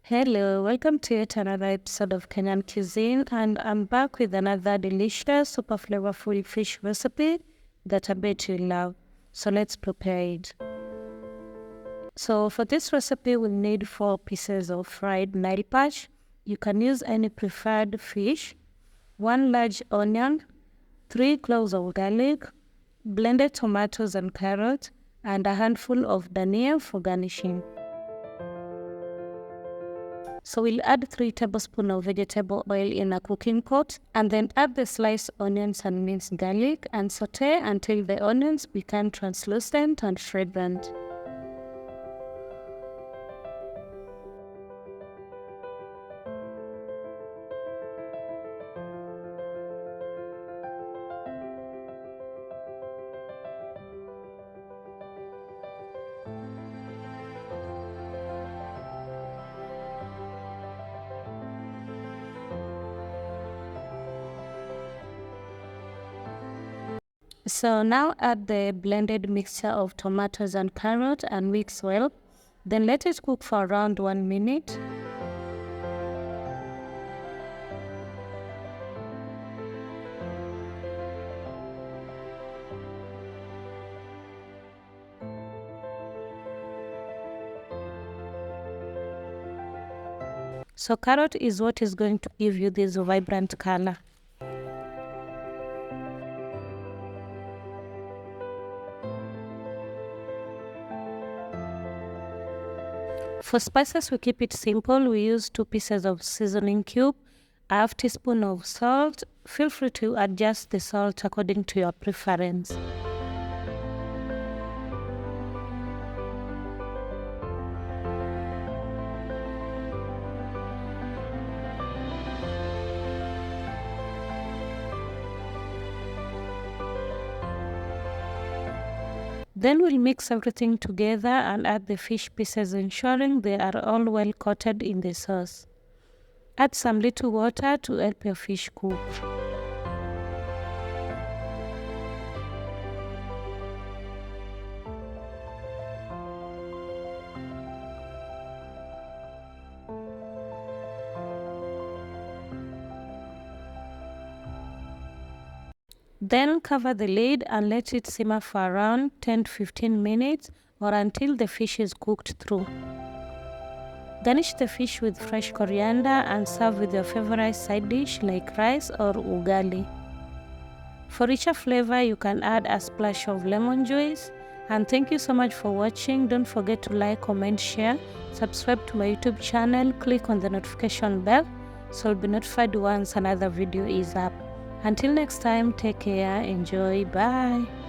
Hello, welcome to yet another episode of Kenyan Cuisine, and I'm back with another delicious, super flavorful fish recipe that I bet you love. So let's prepare it. So for this recipe, we'll need 4 pieces of fried Nile perch. You can use any preferred fish, 1 large onion, 3 cloves of garlic, blended tomatoes and carrots, and a handful of dhania for garnishing. So we'll add 3 tablespoons of vegetable oil in a cooking pot, and then add the sliced onions and minced garlic and saute until the onions become translucent and fragrant. So now add the blended mixture of tomatoes and carrot and mix well. Then let it cook for around 1 minute. So carrot is what is going to give you this vibrant color. For spices, we keep it simple. We use 2 pieces of seasoning cube, a half teaspoon of salt. Feel free to adjust the salt according to your preference. Then we'll mix everything together and add the fish pieces, ensuring they are all well coated in the sauce. Add some little water to help your fish cook. Then cover the lid and let it simmer for around 10 to 15 minutes or until the fish is cooked through. Garnish the fish with fresh coriander and serve with your favorite side dish like rice or ugali. For richer flavor, you can add a splash of lemon juice. And thank you so much for watching. Don't forget to like, comment, share, subscribe to my YouTube channel, click on the notification bell so you'll be notified once another video is up. Until next time, take care, enjoy, bye.